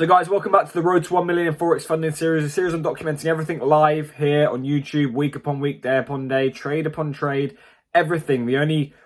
So guys, welcome back to the Road to 1 Million in Forex Funding series, a series on documenting everything live here on YouTube, week upon week, day upon day, trade upon trade, everything.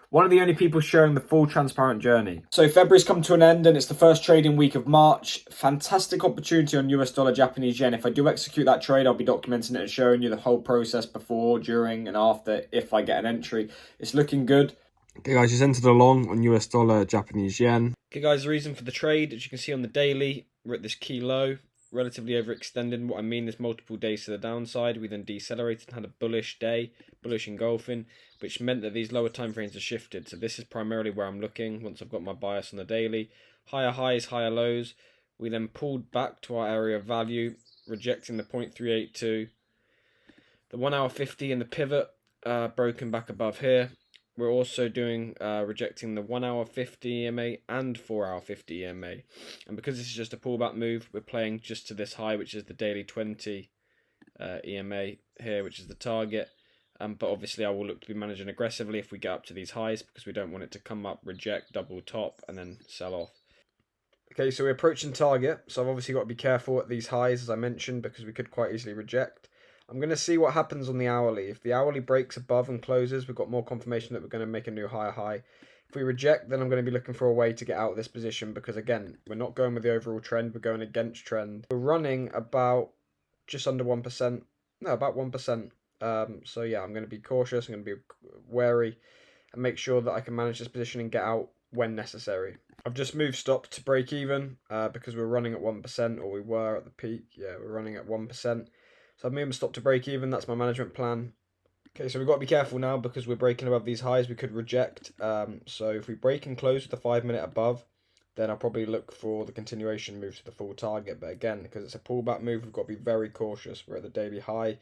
One of the only people showing the full transparent journey. So February's come to an end and it's the first trading week of March. Fantastic opportunity on US dollar, Japanese yen. If I do execute that trade, I'll be documenting it and showing you the whole process before, during and after if I get an entry. It's looking good. Okay guys, just entered a long on US dollar, Japanese yen. Okay guys, the reason for the trade, as you can see on the daily, we're at this key low, relatively overextended. What I mean is multiple days to the downside. We then decelerated and had a bullish day, bullish engulfing, which meant that these lower time frames are shifted. So this is primarily where I'm looking once I've got my bias on the daily. Higher highs, higher lows. We then pulled back to our area of value, rejecting the 0.382. The 1 hour 50 and the pivot broken back above here. We're also doing rejecting the 1 hour 50 EMA and 4 hour 50 EMA. And because this is just a pullback move, we're playing just to this high, which is the daily 20 EMA here, which is the target. But obviously I will look to be managing aggressively if we get up to these highs, because we don't want it to come up, reject, double top, and then sell off. Okay, so we're approaching target. So I've obviously got to be careful at these highs, as I mentioned, because we could quite easily reject. I'm going to see what happens on the hourly. If the hourly breaks above and closes, we've got more confirmation that we're going to make a new higher high. If we reject, then I'm going to be looking for a way to get out of this position because, again, we're not going with the overall trend. We're going against trend. We're running about just under 1%. No, about 1%. So, yeah, I'm going to be cautious. I'm going to be wary and make sure that I can manage this position and get out when necessary. I've just moved stop to break even because we're running at 1%, or we were at the peak. Yeah, we're running at 1%. So I've moved stop to break even. That's my management plan. Okay, so we've got to be careful now because we're breaking above these highs. We could reject. So if we break and close with the 5 minute above, then I'll probably look for the continuation move to the full target. But again, because it's a pullback move, we've got to be very cautious. We're at the daily high.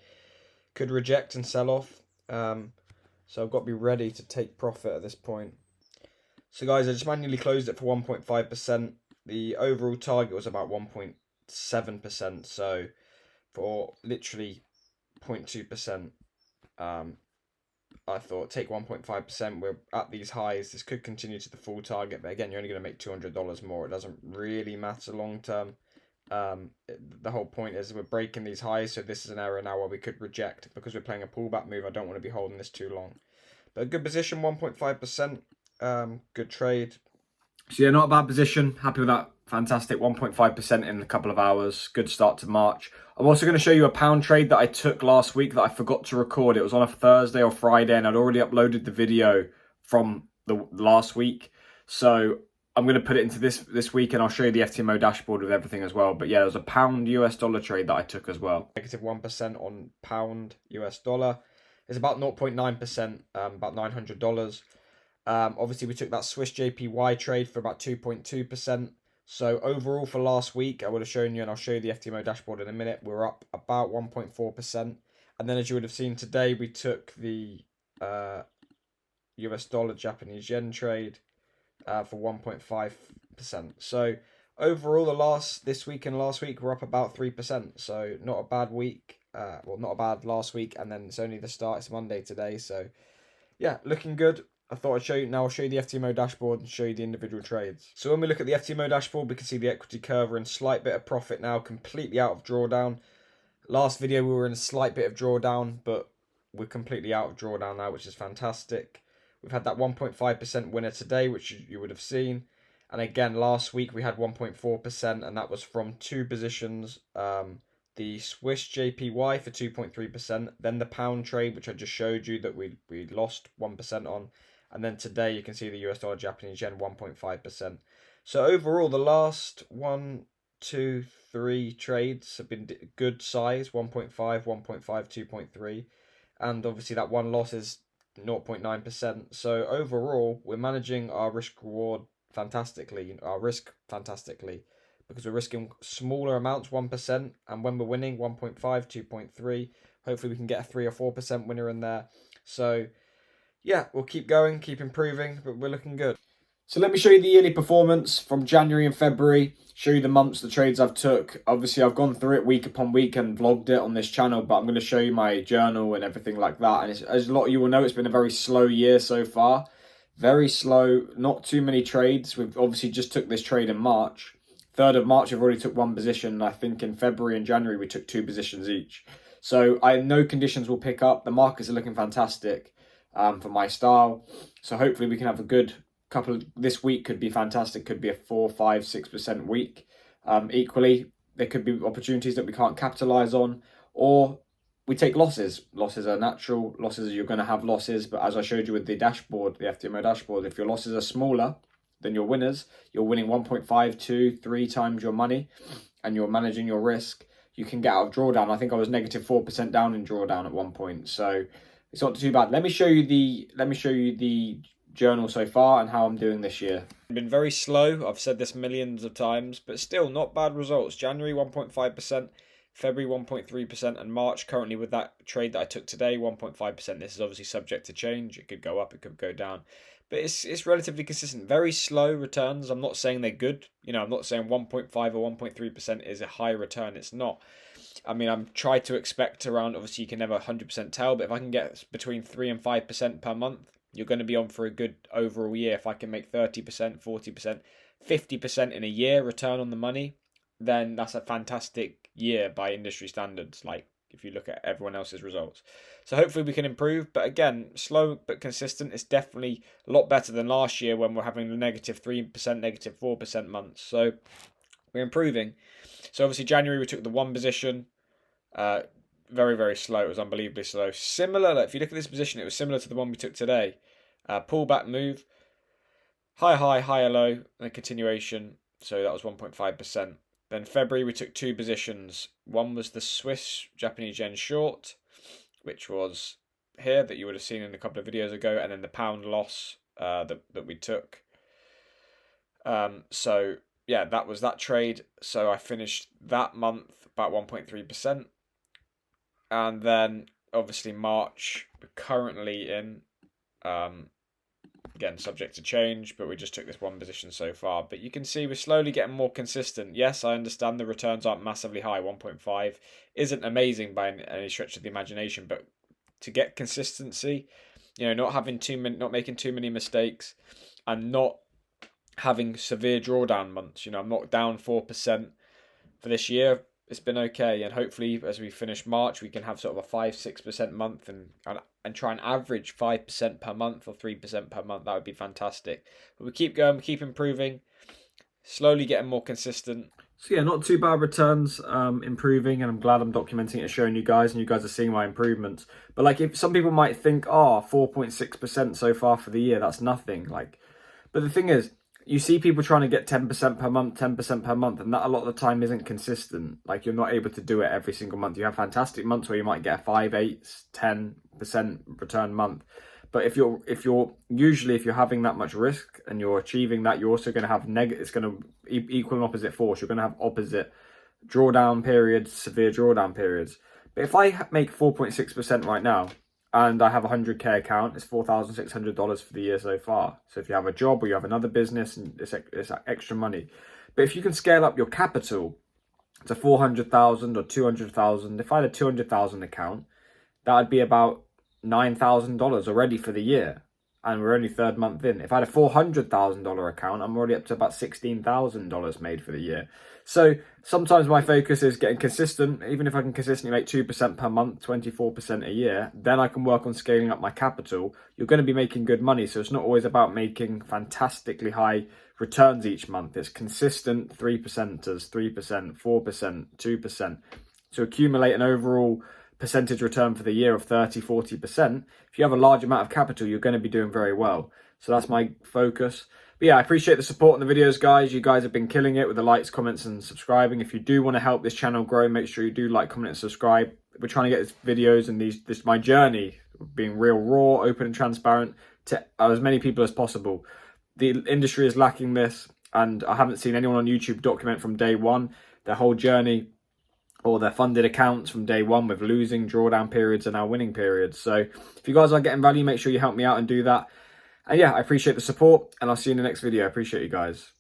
Could reject and sell off. So I've got to be ready to take profit at this point. So guys, I just manually closed it for 1.5%. The overall target was about 1.7%. So for literally 0.2%, I thought take 1.5%. We're at these highs. This could continue to the full target, but again, you're only going to make $200 more. It doesn't really matter long term. The whole point is we're breaking these highs, so this is an area now where we could reject because we're playing a pullback move. I don't want to be holding this too long, but a good position, 1.5%. Good trade. So yeah, not a bad position. Happy with that. Fantastic. 1.5% in a couple of hours. Good start to March. I'm also going to show you a pound trade that I took last week that I forgot to record. It was on a Thursday or Friday, and I'd already uploaded the video from the last week. So I'm going to put it into this week, and I'll show you the FTMO dashboard with everything as well. But yeah, there was a pound US dollar trade that I took as well. Negative 1% on pound US dollar. It's about 0.9%, about $900. Obviously, we took that Swiss JPY trade for about 2.2%. So overall for last week, I would have shown you, and I'll show you the FTMO dashboard in a minute, we're up about 1.4%. And then as you would have seen today, we took the US dollar Japanese yen trade for 1.5%. So overall, this week and last week, we're up about 3%. So not a bad week. Well, not a bad last week, and then it's only the start. It's Monday today. So yeah, looking good. I thought I'd show you. Now I'll show you the FTMO dashboard and show you the individual trades. So when we look at the FTMO dashboard, we can see the equity curve. We're in a slight bit of profit now, completely out of drawdown. Last video, we were in a slight bit of drawdown, but we're completely out of drawdown now, which is fantastic. We've had that 1.5% winner today, which you would have seen. And again, last week we had 1.4%, and that was from two positions. The Swiss JPY for 2.3%, then the pound trade, which I just showed you that we lost 1% on. And then today you can see the US dollar Japanese yen 1.5%. So overall, the last 1, 2, 3 trades have been good size, 1.5, 1.5, 2.3. And obviously that one loss is 0.9%. So overall, we're managing our risk fantastically, because we're risking smaller amounts, 1%, and when we're winning, 1.5, 2.3. Hopefully we can get a 3 or 4% winner in there. So yeah, we'll keep going, keep improving, but we're looking good. So let me show you the yearly performance from January and February, show you the months, the trades I've took. Obviously, I've gone through it week upon week and vlogged it on this channel, but I'm going to show you my journal and everything like that. And as a lot of you will know, it's been a very slow year so far. Very slow, not too many trades. We've obviously just took this trade in March. 3rd of March, I've already took one position. I think in February and January, we took 2 positions each. So I know conditions will pick up. The markets are looking fantastic for my style. So hopefully we can have a good this week could be fantastic. Could be a 4, 5, 6% week. Equally, there could be opportunities that we can't capitalize on, or we take losses. Losses are natural. You're going to have losses. But as I showed you with the dashboard, the FTMO dashboard, if your losses are smaller than your winners, you're winning 1.5, 2, 3 times your money, and you're managing your risk, you can get out of drawdown. I think I was negative 4% down in drawdown at one point, so it's not too bad. Let me show you the journal so far and how I'm doing this year. I've been very slow. I've said this millions of times, but still not bad results. January 1.5%, February 1.3%, and March currently with that trade that I took today 1.5%. This is obviously subject to change. It could go up, it could go down. But it's relatively consistent. Very slow returns. I'm not saying they're good. I'm not saying 1.5 or 1.3% is a high return. It's not. I mean, I'm trying to expect around, obviously you can never 100% tell, but if I can get between 3 and 5% per month, you're going to be on for a good overall year. If I can make 30%, 40%, 50% in a year return on the money, then that's a fantastic year by industry standards, like if you look at everyone else's results. So hopefully we can improve, but again, slow but consistent. It's definitely a lot better than last year when we're having the negative 3%, negative 4% months. So we're improving. So obviously January we took the one position. Very, very slow. It was unbelievably slow. Similar, if you look at this position, it was similar to the one we took today. Pullback move. Higher low, and a continuation. So that was 1.5%. Then February, we took 2 positions. One was the Swiss Japanese yen short, which was here that you would have seen in a couple of videos ago, and then the pound loss that we took. So yeah, that was that trade. So I finished that month about 1.3%. And then obviously March, we're currently in, again, subject to change, but we just took this one position so far. But you can see we're slowly getting more consistent. Yes, I understand the returns aren't massively high. 1.5 isn't amazing by any stretch of the imagination, but to get consistency, not making too many mistakes, and not having severe drawdown months. I'm not down 4% for this year. It's been okay, and hopefully as we finish March we can have sort of a 5-6% month and try and average 5% per month or 3% per month. That would be fantastic. But we keep going, we keep improving, slowly getting more consistent. So yeah, not too bad returns, improving, and I'm glad I'm documenting it and showing you guys, and you guys are seeing my improvements. But if some people might think, 4.6% so far for the year, that's nothing. But the thing is, you see people trying to get 10% per month, 10% per month, and that a lot of the time isn't consistent. You're not able to do it every single month. You have fantastic months where you might get a 5, 8, 10% return month. But if you're having that much risk and you're achieving that, you're also going to have it's going to equal and opposite force. You're going to have opposite drawdown periods, severe drawdown periods. But if I make 4.6% right now, and I have a 100k account, it's $4,600 for the year so far. So if you have a job or you have another business, and it's extra money. But if you can scale up your capital to 400,000 or 200,000, if I had a 200,000 account, that would be about $9,000 already for the year. And we're only 3rd month in. If I had a $400,000 account, I'm already up to about $16,000 made for the year. So sometimes my focus is getting consistent. Even if I can consistently make 2% per month, 24% a year, then I can work on scaling up my capital. You're going to be making good money. So it's not always about making fantastically high returns each month. It's consistent 3%ers, 3%, 4%, 2%. To accumulate an overall percentage return for the year of 30, 40%, if you have a large amount of capital, you're going to be doing very well. So that's my focus. But yeah, I appreciate the support in the videos, guys. You guys have been killing it with the likes, comments, and subscribing. If you do want to help this channel grow, make sure you do like, comment, and subscribe. We're trying to get these videos and my journey being real, raw, open, and transparent to as many people as possible. The industry is lacking this, and I haven't seen anyone on YouTube document from day one their whole journey or their funded accounts from day one with losing drawdown periods and now winning periods. So if you guys are getting value, make sure you help me out and do that. And yeah, I appreciate the support, and I'll see you in the next video. I appreciate you guys.